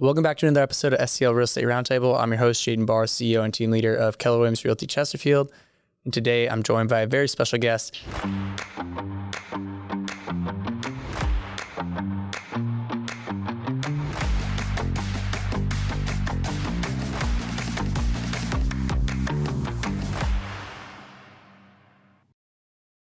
Welcome back to another episode of STL Real Estate Roundtable. I'm your host, Jaden Barr, CEO and team leader of Keller Williams Realty Chesterfield. And today I'm joined by a very special guest.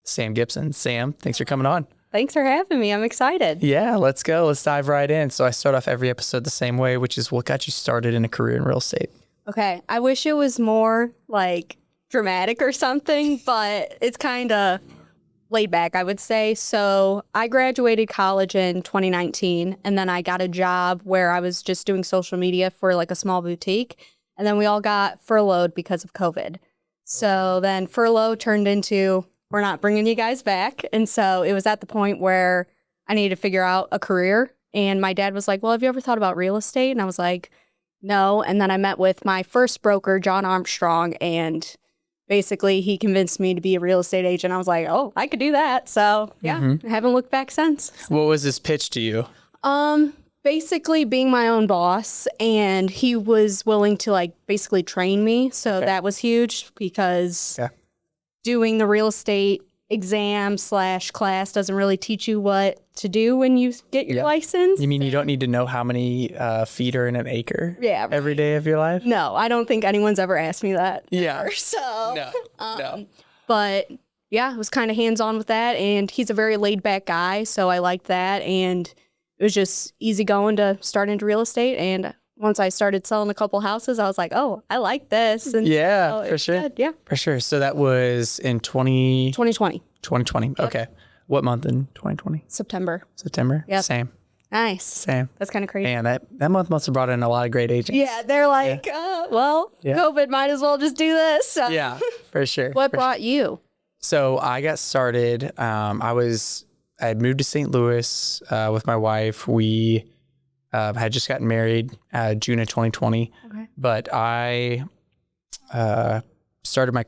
Sam Gibson. Sam, thanks for coming on. Thanks for having me. I'm excited. Yeah, let's go. Let's dive right in. So I start off every episode the same way, which is what got you started in a career in real estate? Okay. I wish it was more like dramatic or something, but it's kind of laid back, I would say. So I graduated college in 2019, and then I got a job where I was just doing social media for like a small boutique. And then we all got furloughed because of COVID. So then furlough turned into, we're not bringing you guys back. And so it was at the point where I needed to figure out a career. And my dad was like, well, have you ever thought about real estate? And I was like, no. And then I met with my first broker, John Armstrong, and basically he convinced me to be a real estate agent. I was like, oh, I could do that. So yeah, I haven't looked back since. What was his pitch to you? Basically being my own boss, and he was willing to like basically train me. So that was huge because doing the real estate exam / class doesn't really teach you what to do when you get your license. You mean you don't need to know how many feet are in an acre every day of your life? No, I don't think anyone's ever asked me that. Yeah. Ever, so, No. But yeah, I was kind of hands-on with that, and he's a very laid-back guy, so I liked that, and it was just easy going to start into real estate, and once I started selling a couple houses, I was like, oh, I like this. And yeah, for sure. Good. Yeah. For sure. So that was in 2020. 2020. Yep. Okay. What month in 2020? September. Yep. Same. Nice. Same. That's kind of crazy. Man, that month must have brought in a lot of great agents. Yeah, they're like, COVID, might as well just do this. So. Yeah, for sure. What brought you? So I got started. I had moved to St. Louis with my wife. We had just gotten married June of 2020. Okay. But I started my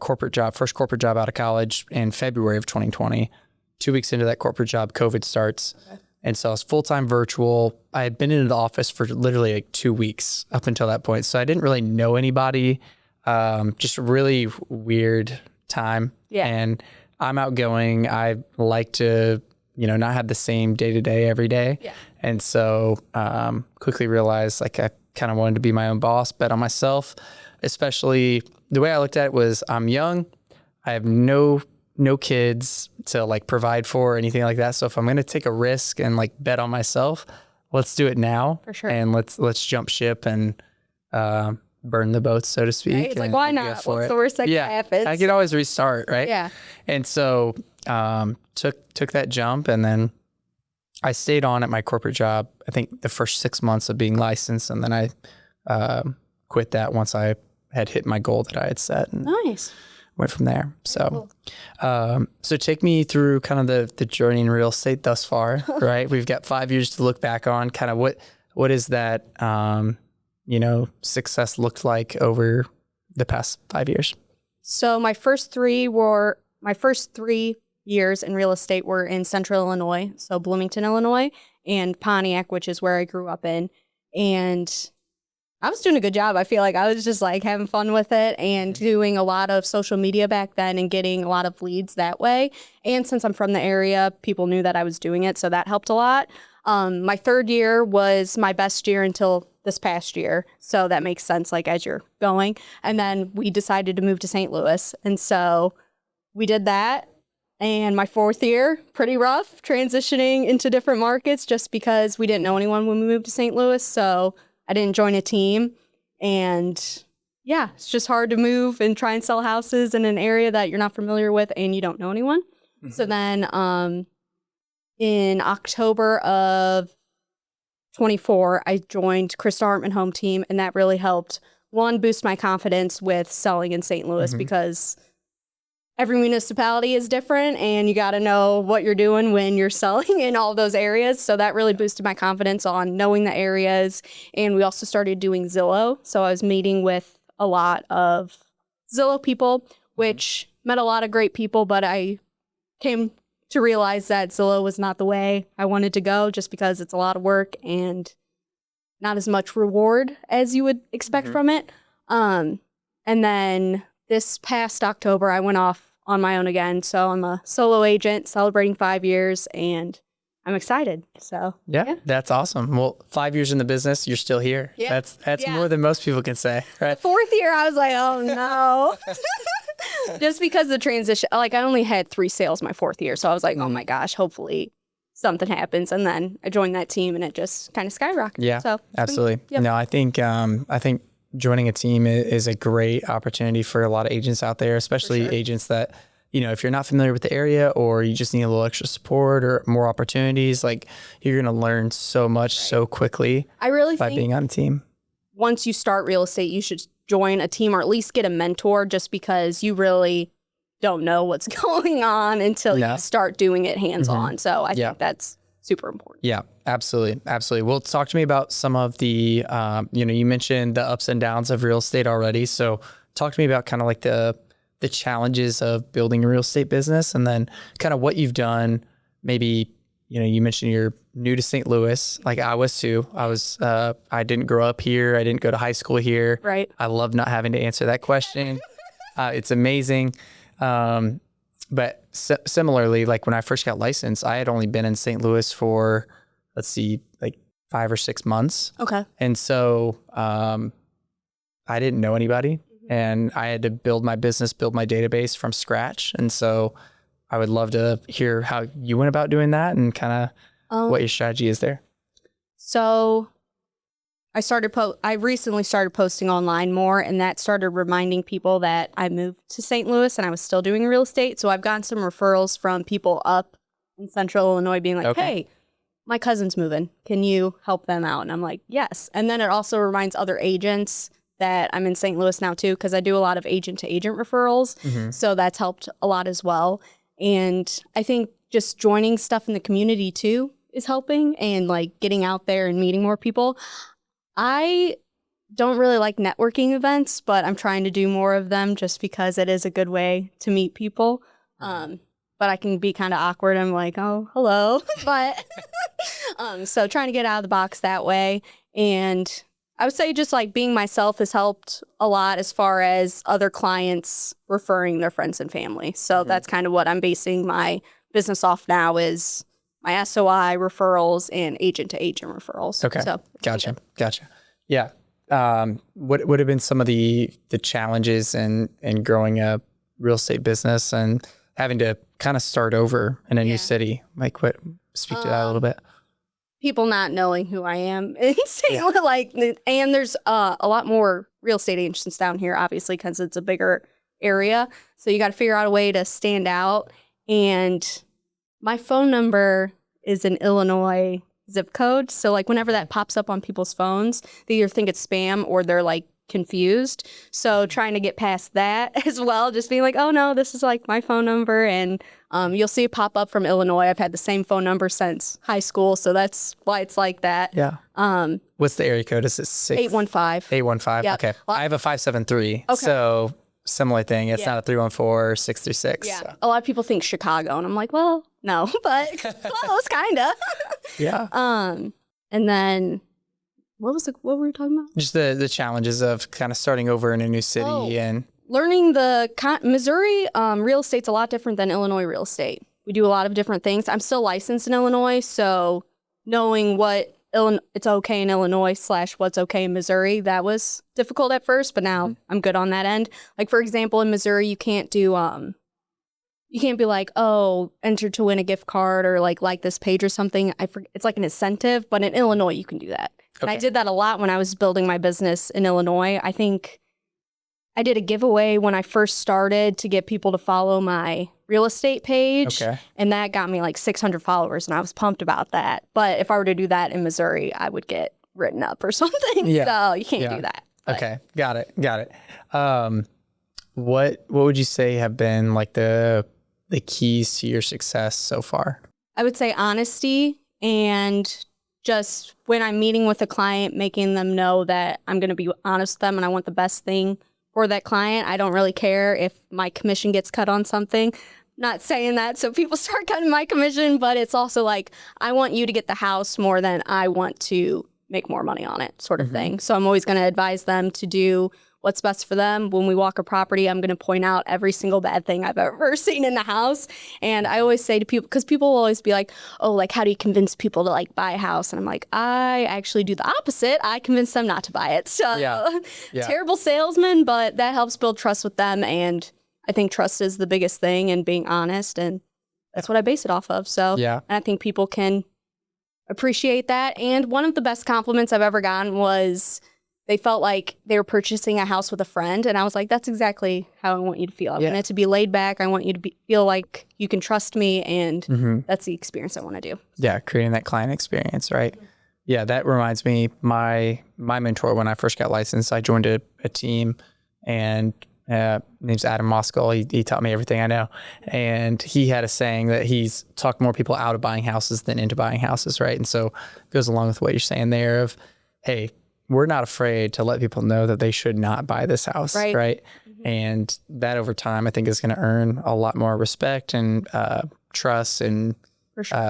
first corporate job out of college in February of 2020. 2 weeks into that corporate job, COVID starts. Okay. And so I was full-time virtual. I had been into the office for literally like 2 weeks up until that point. So I didn't really know anybody. Just a really weird time. Yeah. And I'm outgoing. I like to, not have the same day-to-day every day. Yeah. And so quickly realized like I kind of wanted to be my own boss, bet on myself. Especially the way I looked at it was I'm young. I have no kids to like provide for or anything like that. So if I'm going to take a risk and like bet on myself, let's do it now. For sure. And let's jump ship and burn the boats, so to speak. Right? It's like, why not? What's the worst that can happen? I could always restart, right? Yeah. And so took that jump, and then I stayed on at my corporate job, I think the first 6 months of being licensed, and then I quit that once I had hit my goal that I had set. And nice. Went from there. So, so take me through kind of the journey in real estate thus far, right? We've got 5 years to look back on. Kind of what is that, success looked like over the past 5 years? So my first 3 years in real estate were in Central Illinois, so Bloomington, Illinois, and Pontiac, which is where I grew up in. And I was doing a good job. I feel like I was just like having fun with it and doing a lot of social media back then and getting a lot of leads that way. And since I'm from the area, people knew that I was doing it, so that helped a lot. My 3rd year was my best year until this past year, so that makes sense like as you're going. And then we decided to move to St. Louis, and so we did that. And my 4th year, pretty rough, transitioning into different markets just because we didn't know anyone when we moved to St. Louis, so I didn't join a team. And yeah, it's just hard to move and try and sell houses in an area that you're not familiar with and you don't know anyone. Mm-hmm. So then in October of 24, I joined Krista Hartman Home Team, and that really helped, one, boost my confidence with selling in St. Louis because every municipality is different, and you got to know what you're doing when you're selling in all those areas. So that really boosted my confidence on knowing the areas. And we also started doing Zillow. So I was meeting with a lot of Zillow people, which met a lot of great people, but I came to realize that Zillow was not the way I wanted to go just because it's a lot of work and not as much reward as you would expect from it. And then this past October, I went off on my own again. So I'm a solo agent celebrating 5 years, and I'm excited. So yeah, that's awesome. Well, 5 years in the business, you're still here. Yeah. That's more than most people can say, right? The 4th year, I was like, oh no. Just because the transition, like I only had 3 sales my 4th year. So I was like, oh my gosh, hopefully something happens. And then I joined that team and it just kind of skyrocketed. Yeah, so absolutely. Yep. No, I think joining a team is a great opportunity for a lot of agents out there, especially agents that, if you're not familiar with the area or you just need a little extra support or more opportunities, like you're going to learn so much so quickly I really by think being on a team. once you start real estate, you should join a team or at least get a mentor, just because you really don't know what's going on until you start doing it hands-on. So I think that's super important. Yeah, absolutely. Absolutely. Well, talk to me about some of the, you mentioned the ups and downs of real estate already. So talk to me about kind of like the challenges of building a real estate business, and then kind of what you've done. Maybe, you mentioned you're new to St. Louis, like I was too. I didn't grow up here. I didn't go to high school here. Right. I love not having to answer that question. It's amazing. But similarly, like when I first got licensed, I had only been in St. Louis for, like 5 or 6 months. Okay. And so I didn't know anybody, and I had to build my business, build my database from scratch. And so I would love to hear how you went about doing that and kind of what your strategy is there. So I recently started posting online more, and that started reminding people that I moved to St. Louis and I was still doing real estate. So I've gotten some referrals from people up in Central Illinois being like, hey, my cousin's moving. Can you help them out? And I'm like, yes. And then it also reminds other agents that I'm in St. Louis now too, because I do a lot of agent to agent referrals. So that's helped a lot as well. And I think just joining stuff in the community too is helping, and like getting out there and meeting more people. I don't really like networking events, but I'm trying to do more of them just because it is a good way to meet people. But I can be kind of awkward. I'm like, oh, hello. But so trying to get out of the box that way. And I would say just like being myself has helped a lot as far as other clients referring their friends and family. So that's kind of what I'm basing my business off now, is my SOI referrals and agent to agent referrals. Okay. So Gotcha. Yeah. What would have been some of the challenges in growing a real estate business and having to kind of start over in a new city? Like speak to that a little bit. People not knowing who I am and saying and there's a lot more real estate agents down here, obviously, because it's a bigger area. So you got to figure out a way to stand out. And my phone number is an Illinois zip code. So like whenever that pops up on people's phones, they either think it's spam or they're like confused. So trying to get past that as well, just being like, oh no, this is like my phone number. And you'll see it pop up from Illinois. I've had the same phone number since high school. So that's why it's like that. Yeah. What's the area code? Is it 815? 815. Yep. Okay. I have a 573. Okay. So similar thing. It's not a 314 or 636. Yeah. So. A lot of people think Chicago, and I'm like, well, no, but close, kind of. Yeah. And then what were we talking about? Just the challenges of kind of starting over in a new city and learning Missouri real estate's a lot different than Illinois real estate. We do a lot of different things. I'm still licensed in Illinois, so knowing what it's okay in Illinois / what's okay in Missouri, that was difficult at first, but now I'm good on that end. Like, for example, in Missouri, you can't do, you can't be like, oh, enter to win a gift card or like this page or something. It's like an incentive, but in Illinois, you can do that. And I did that a lot when I was building my business in Illinois. I think I did a giveaway when I first started to get people to follow my real estate page. Okay. And that got me like 600 followers, and I was pumped about that. But if I were to do that in Missouri, I would get written up or something. Yeah. So you can't do that. But. Okay. Got it. What would you say have been like the keys to your success so far? I would say honesty, and just when I'm meeting with a client, making them know that I'm going to be honest with them and I want the best thing for that client. I don't really care if my commission gets cut on something. Not saying that so people start cutting my commission, but it's also like, I want you to get the house more than I want to make more money on it, sort of thing. So I'm always going to advise them to do what's best for them. When we walk a property, I'm going to point out every single bad thing I've ever seen in the house. And I always say to people, because people will always be like, oh, like, how do you convince people to like buy a house? And I'm like, I actually do the opposite. I convince them not to buy it. So terrible salesman, but that helps build trust with them. And I think trust is the biggest thing, and being honest. And that's what I base it off of. So and I think people can appreciate that. And one of the best compliments I've ever gotten was they felt like they were purchasing a house with a friend. And I was like, that's exactly how I want you to feel. I want it to be laid back. I want you to feel like you can trust me. And that's the experience I want to do. Yeah, creating that client experience, right? Yeah, that reminds me, my mentor, when I first got licensed, I joined a team, and name's Adam Moskal. He taught me everything I know. And he had a saying that he's talked more people out of buying houses than into buying houses, right? And so it goes along with what you're saying there of, hey, we're not afraid to let people know that they should not buy this house, right? And that over time, I think, is going to earn a lot more respect and trust, and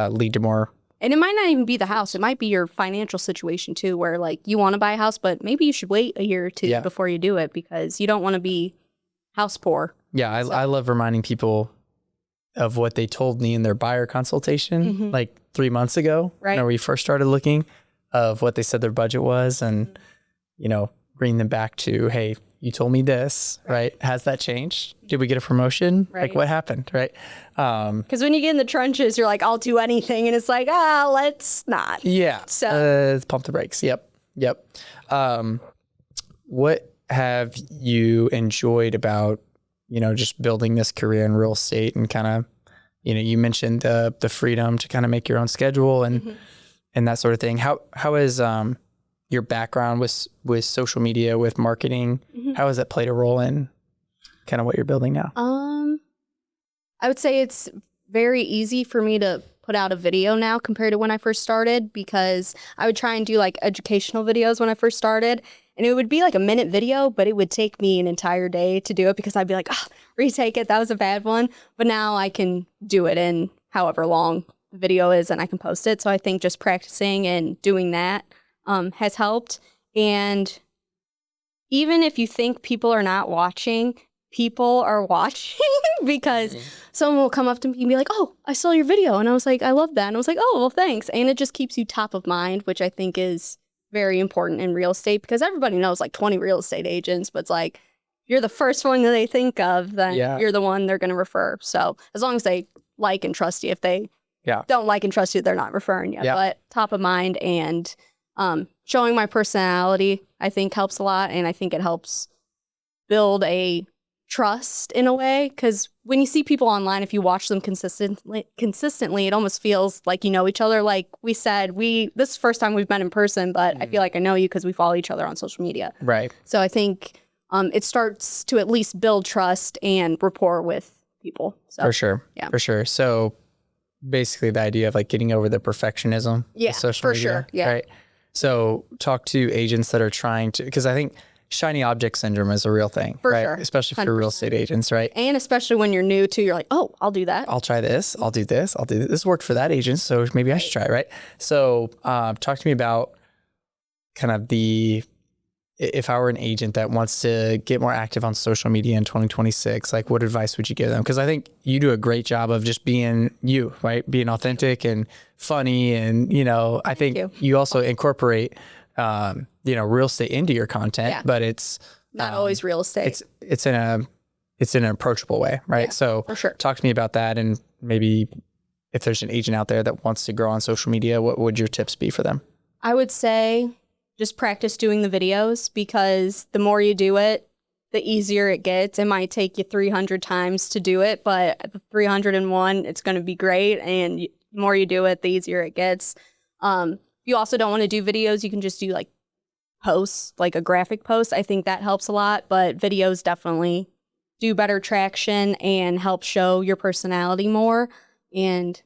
lead to more. And it might not even be the house. It might be your financial situation too, where like you want to buy a house, but maybe you should wait a year or two before you do it, because you don't want to be house poor. Yeah, I love reminding people of what they told me in their buyer consultation like 3 months ago, when we first started looking, of what they said their budget was, and bring them back to, hey, you told me this, right? Has that changed? Did we get a promotion? Like, what happened, right? Because when you get in the trenches, you're like, I'll do anything, and it's like, let's not. Yeah. So pump the brakes. Yep. What have you enjoyed about just building this career in real estate, and kind of you mentioned the freedom to kind of make your own schedule and that sort of thing. How is your background with social media, with marketing, how has that played a role in kind of what you're building now? I would say it's very easy for me to put out a video now compared to when I first started, because I would try and do like educational videos when I first started, and it would be like a minute video, but it would take me an entire day to do it, because I'd be like, retake it, that was a bad one. But now I can do it in however long the video is, and I can post it. So I think just practicing and doing that has helped. And even if you think people are not watching, people are watching, because someone will come up to me and be like, oh, I saw your video. And I was like, I love that. And I was like, oh, well, thanks. And it just keeps you top of mind, which I think is very important in real estate, because everybody knows like 20 real estate agents, but it's like, you're the first one that they think of, then you're the one they're going to refer. So as long as they like and trust you, if they don't like and trust you, they're not referring you. But top of mind, and showing my personality, I think helps a lot. And I think it helps build a trust in a way, because when you see people online, if you watch them consistently, it almost feels like you know each other. Like we said, this is the first time we've met in person, but I feel like I know you because we follow each other on social media. Right. So I think it starts to at least build trust and rapport with people. So, for sure. Yeah. For sure. So basically the idea of like getting over the perfectionism. Yeah, social for media, sure. Yeah. Right. So talk to agents that are trying to, because I think shiny object syndrome is a real thing, for right? sure. Especially for 100%. real estate agents, right? And especially when you're new too, you're like, oh, I'll do that. I'll try this. I'll do this. I'll do this. This worked for that agent, so maybe I should try it, right? So talk to me about kind of if I were an agent that wants to get more active on social media in 2026, like what advice would you give them? Because I think you do a great job of just being you, right? Being authentic and funny. And, I think you also incorporate, real estate into your content, but it's not always real estate. It's in an approachable way, right? Yeah, so for sure. Talk to me about that. And maybe if there's an agent out there that wants to grow on social media, what would your tips be for them? I would say just practice doing the videos, because the more you do it, the easier it gets. It might take you 300 times to do it, but at the 301, it's going to be great. And the more you do it, the easier it gets. You also don't want to do videos. You can just do like posts, like a graphic post. I think that helps a lot, but videos definitely do better traction and help show your personality more. And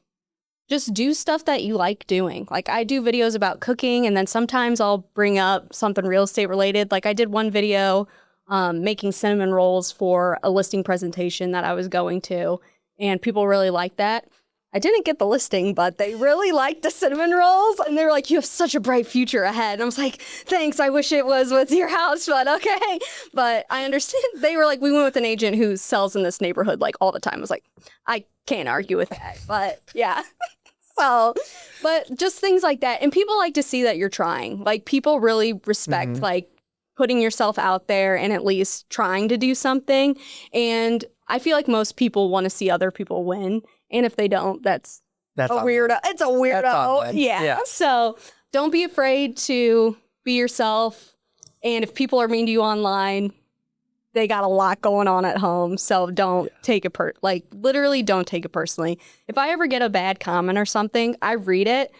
just do stuff that you like doing. Like I do videos about cooking, and then sometimes I'll bring up something real estate related. Like I did one video making cinnamon rolls for a listing presentation that I was going to, and people really liked that. I didn't get the listing, but they really liked the cinnamon rolls. And they were like, you have such a bright future ahead. And I was like, thanks. I wish it was with your house, but okay. But I understand. They were like, we went with an agent who sells in this neighborhood like all the time. I was like, I can't argue with that. But yeah. So, but just things like that. And people like to see that you're trying. Like people really respect like putting yourself out there and at least trying to do something. And I feel like most people want to see other people win. And if they don't, that's a weirdo. It's a weirdo. Yeah. So don't be afraid to be yourself. And if people are mean to you online, they got a lot going on at home. So don't take it literally don't take it personally. If I ever get a bad comment or something, I read it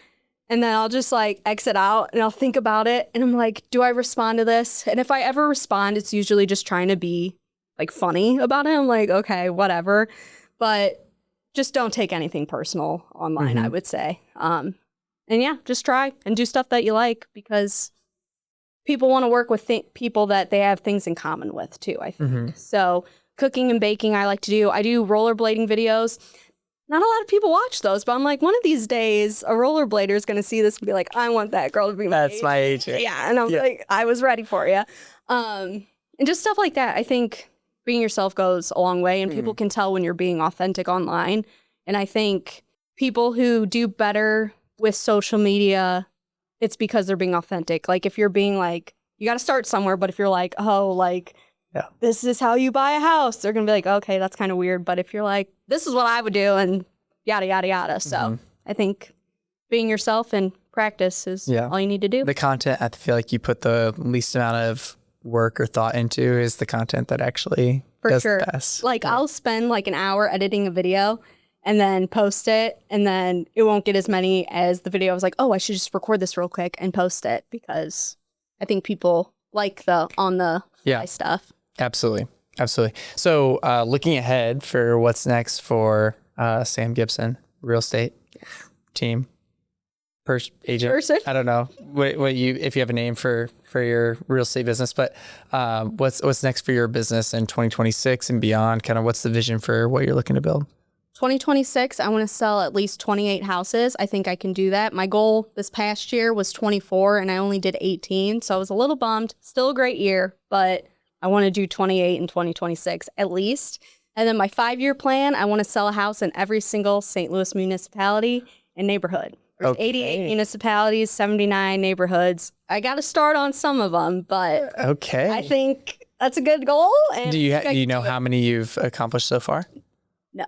and then I'll just like exit out and I'll think about it. And I'm like, do I respond to this? And if I ever respond, it's usually just trying to be like funny about it. I'm like, okay, whatever. But just don't take anything personal online, I would say. And yeah, just try and do stuff that you like because people want to work with people that they have things in common with too, I think. So cooking and baking, I like to do. I do rollerblading videos. Not a lot of people watch those, but I'm like, one of these days, a rollerblader is going to see this and be like, I want that girl to be my agent. My agent. Yeah, and I'm like, I was ready for you. And just stuff like that. I think being yourself goes a long way, and people can tell when you're being authentic online. And I think people who do better with social media, it's because they're being authentic. Like if you're being like, you got to start somewhere, but if you're like, oh, like, this is how you buy a house, they're going to be like, okay, that's kind of weird. But if you're like, this is what I would do and yada, yada, yada. So I think being yourself and practice is all you need to do. The content, I feel like you put the least amount of work or thought into is the content that actually does the best. Like I'll spend like an hour editing a video and then post it, and then it won't get as many as the video. I was like, oh, I should just record this real quick and post it because I think people like the on the fly stuff. Absolutely. So looking ahead for what's next for Sam Gibson, real estate team, agent. Person. I don't know what you, if you have a name for your real estate business, but what's next for your business in 2026 and beyond? Kind of what's the vision for what you're looking to build? 2026, I want to sell at least 28 houses. I think I can do that. My goal this past year was 24 and I only did 18. So I was a little bummed. Still a great year, but I want to do 28 in 2026 at least. And then my 5-year plan, I want to sell a house in every single St. Louis municipality and neighborhood. There's 88 municipalities, 79 neighborhoods. I got to start on some of them, but I think that's a good goal. And do you know how many you've accomplished so far? No.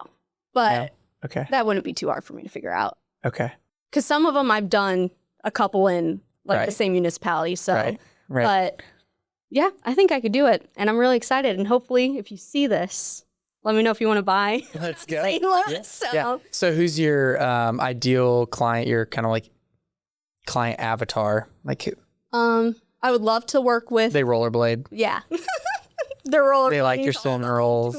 But that wouldn't be too hard for me to figure out. Okay. Because some of them I've done a couple in like the same municipality. So, but yeah, I think I could do it. And I'm really excited. And hopefully if you see this, let me know if you want to buy. Let's go. St. Louis. So who's your ideal client, your kind of like client avatar? Like who? I would love to work with. They rollerblade. Yeah. They're rollerblading. They like your cinnamon rolls.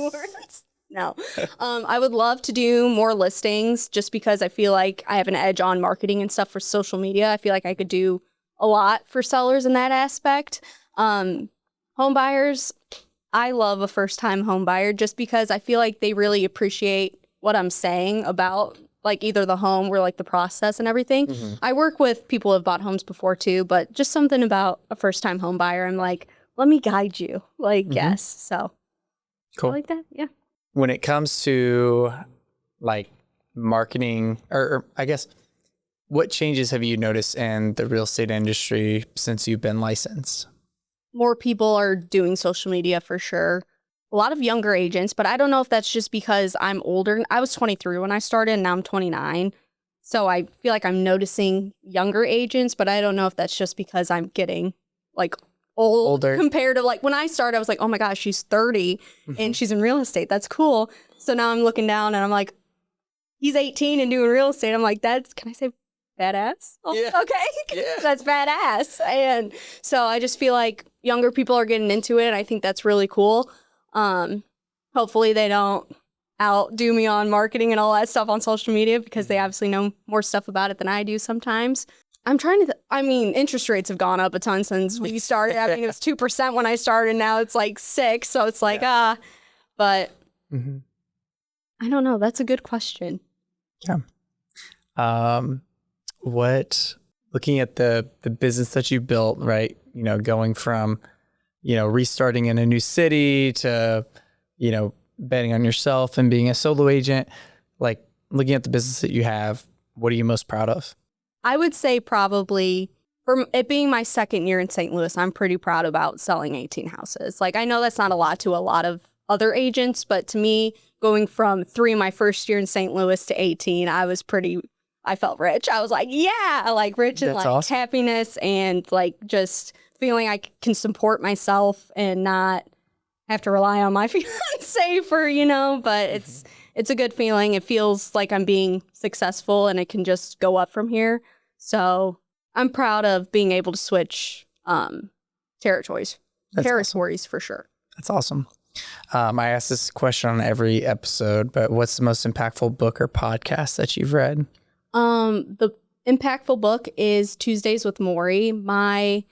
No. I would love to do more listings just because I feel like I have an edge on marketing and stuff for social media. I feel like I could do a lot for sellers in that aspect. Home buyers, I love a first-time home buyer just because I feel like they really appreciate what I'm saying about like either the home or like the process and everything. I work with people who have bought homes before too, but just something about a first-time home buyer, I'm like, let me guide you. Like, yes. So cool. I like that. Yeah. When it comes to like marketing, or I guess, what changes have you noticed in the real estate industry since you've been licensed? More people are doing social media for sure. A lot of younger agents, but I don't know if that's just because I'm older. I was 23 when I started and now I'm 29. So I feel like I'm noticing younger agents, but I don't know if that's just because I'm getting like older compared to like when I started. I was like, oh my gosh, she's 30 and she's in real estate. That's cool. So now I'm looking down and I'm like, he's 18 and doing real estate. I'm like, that's, can I say badass? Oh, yeah. Okay. Yeah. That's badass. And so I just feel like younger people are getting into it. And I think that's really cool. Hopefully they don't outdo me on marketing and all that stuff on social media because they obviously know more stuff about it than I do sometimes. I'm trying to, interest rates have gone up a ton since we started. I mean, it was 2% when I started. Now it's like 6%. So it's like, but I don't know. That's a good question. Yeah. What, looking at the business that you built, right? You know, going from, you know, restarting in a new city to, you know, betting on yourself and being a solo agent, like looking at the business that you have, what are you most proud of? I would say probably for it being my second year in St. Louis, I'm pretty proud about selling 18 houses. Like, I know that's not a lot to a lot of other agents, but to me, going from 3 my first year in St. Louis to 18, I felt rich. I was like, yeah, like rich and That's like awesome. happiness and like just feeling I can support myself and not have to rely on my fiance for, you know, but it's a good feeling. It feels like I'm being successful and it can just go up from here. So I'm proud of being able to switch territories. That's Territories for sure. That's awesome. I ask this question on every episode, but what's the most impactful book or podcast that you've read? The impactful book is Tuesdays with Maury. One of my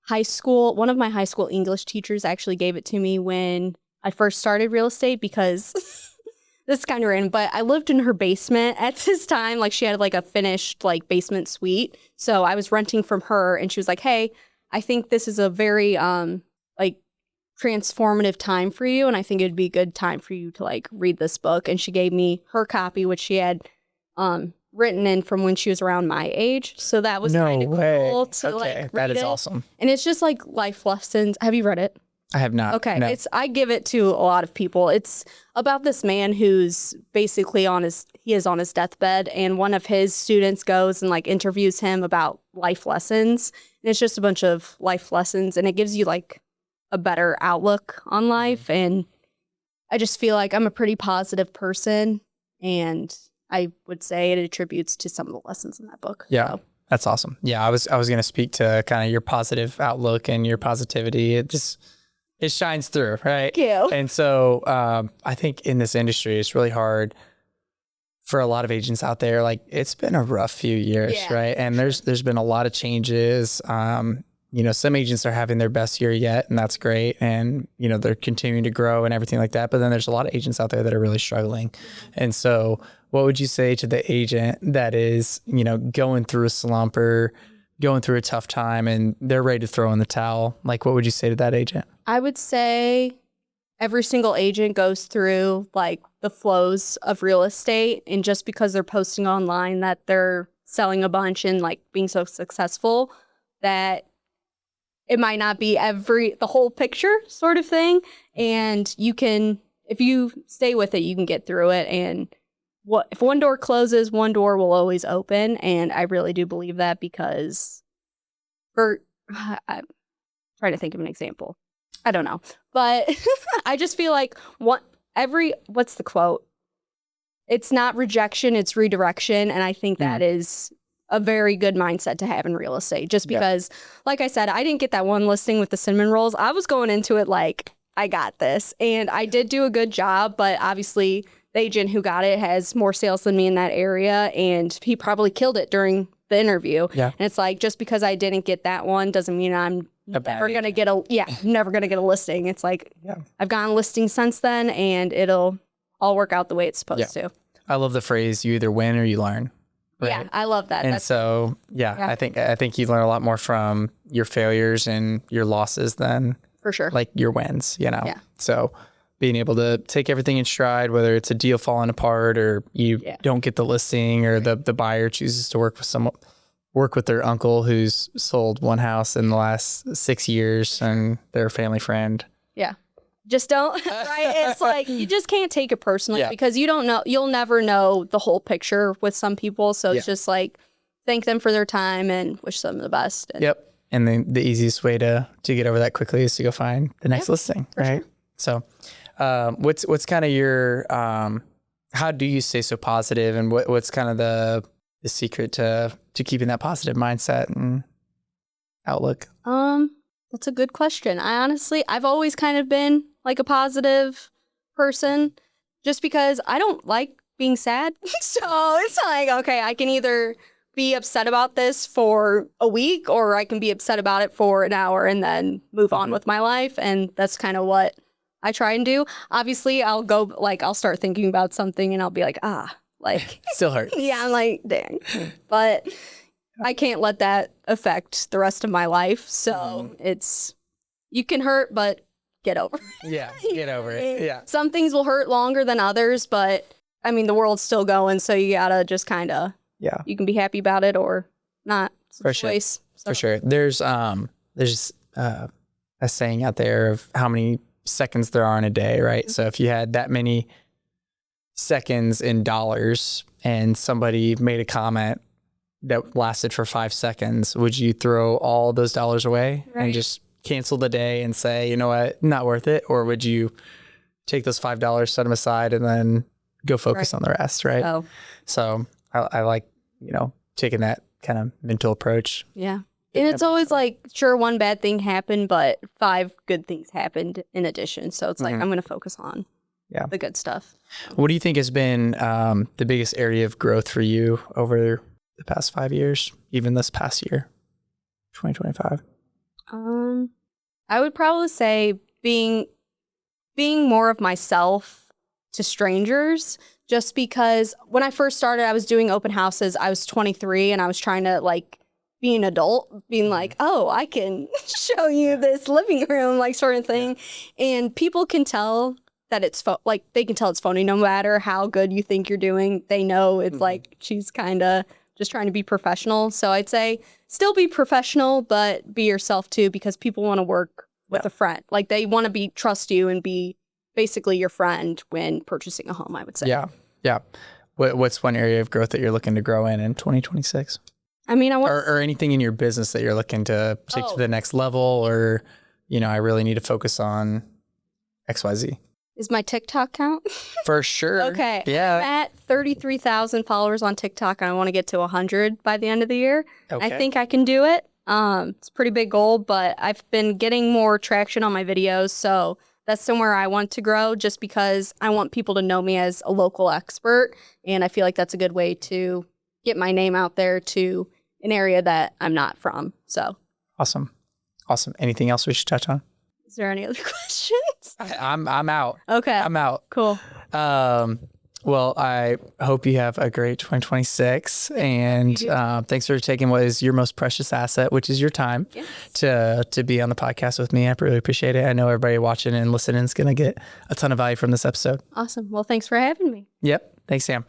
high school English teachers actually gave it to me when I first started real estate because this is kind of random, but I lived in her basement at this time. Like, she had like a finished like basement suite. So I was renting from her and she was like, hey, I think this is a very like transformative time for you. And I think it'd be a good time for you to like read this book. And she gave me her copy, which she had written in from when she was around my age. So that was kind of cool to like read that is it. awesome. And it's just like life lessons. Have you read it? I have not. Okay. No. I give it to a lot of people. It's about this man who's basically on his deathbed, and one of his students goes and like interviews him about life lessons. And it's just a bunch of life lessons, and it gives you like a better outlook on life. And I just feel like I'm a pretty positive person, and I would say it attributes to some of the lessons in that book. Yeah. So. That's awesome. Yeah, I was going to speak to kind of your positive outlook and your positivity. It shines through, right? Thank you. And so I think in this industry, it's really hard for a lot of agents out there. Like, it's been a rough few years, right? And there's been a lot of changes. You know, some agents are having their best year yet, and that's great. And, you know, they're continuing to grow and everything like that. But then there's a lot of agents out there that are really struggling. And so what would you say to the agent that is, you know, going through a slump or going through a tough time and they're ready to throw in the towel? Like, what would you say to that agent? I would say every single agent goes through like the flows of real estate, and just because they're posting online that they're selling a bunch and like being so successful, that it might not be the whole picture sort of thing. And you can, if you stay with it, you can get through it. And if one door closes, one door will always open. And I really do believe that, because I'm trying to think of an example. I don't know. But I just feel like what's the quote? It's not rejection, it's redirection. And I think that is a very good mindset to have in real estate, just because, like I said, I didn't get that one listing with the cinnamon rolls. I was going into it like, I got this. And I did do a good job, but obviously the agent who got it has more sales than me in that area, and he probably killed it during the interview. Yeah. And it's like, just because I didn't get that one doesn't mean I'm never going to get a listing. It's like, I've gotten listings since then, and it'll all work out the way it's supposed to. I love the phrase, you either win or you learn. Right? Yeah, I love that. And so, I think you learn a lot more from your failures and your losses than for sure, like your wins, you know? Yeah. So being able to take everything in stride, whether it's a deal falling apart or you don't get the listing, or the buyer chooses to work with their uncle who's sold one house in the last 6 years and they're a family friend. Yeah. Just don't, right? It's like, you just can't take it personally because you don't know, you'll never know the whole picture with some people. So it's just like, thank them for their time and wish them the best. And And then the easiest way to get over that quickly is to go find the next listing, right? Sure. So what's kind of your, how do you stay so positive, and what's kind of the secret to keeping that positive mindset and outlook? That's a good question. I've always kind of been like a positive person, just because I don't like being sad. So it's like, okay, I can either be upset about this for a week, or I can be upset about it for an hour and then move on with my life. And that's kind of what I try and do. Obviously, I'll start thinking about something and I'll be like, Like, Still hurts. yeah, I'm like, dang. But I can't let that affect the rest of my life. So it's, you can hurt, but get over it. Yeah, get over it. Yeah. Some things will hurt longer than others, but I mean, the world's still going. So you gotta just kind of, you can be happy about it or not. It's a choice. For sure. There's a saying out there of how many seconds there are in a day, right? So if you had that many seconds in dollars and somebody made a comment that lasted for 5 seconds, would you throw all those dollars away and just cancel the day and say, you know what, not worth it? Or would you take those $5, set them aside, and then go focus on the rest, right? Oh. So I like, taking that kind of mental approach. Yeah. And it's always like, sure, one bad thing happened, but 5 good things happened in addition. So it's like, I'm going to focus on the good stuff. What do you think has been the biggest area of growth for you over the past 5 years, even this past year, 2025? I would probably say being more of myself to strangers, just because when I first started, I was doing open houses. I was 23 and I was trying to like be an adult, being like, oh, I can show you this living room, like sort of thing. And people can tell that it's they can tell it's phony no matter how good you think you're doing. They know it's like she's kind of just trying to be professional. So I'd say still be professional, but be yourself too, because people want to work with a friend. Like they want to trust you and be basically your friend when purchasing a home, I would say. Yeah. Yeah. What's one area of growth that you're looking to grow in 2026? I mean, or anything in your business that you're looking to take to the next level, or, I really need to focus on XYZ. Is my TikTok count? For sure. Okay. Yeah. I'm at 33,000 followers on TikTok, and I want to get to 100 by the end of the year. Okay. I think I can do it. It's a pretty big goal, but I've been getting more traction on my videos, so that's somewhere I want to grow, just because I want people to know me as a local expert, and I feel like that's a good way to get my name out there to an area that I'm not from. So awesome. Anything else we should touch on? Is there any other questions? I'm out. Okay. I'm out. Cool. Well, I hope you have a great 2026, and thanks for taking what is your most precious asset, which is your time, to be on the podcast with me. I really appreciate it. I know everybody watching and listening is going to get a ton of value from this episode. Awesome. Well, thanks for having me. Yep. Thanks, Sam.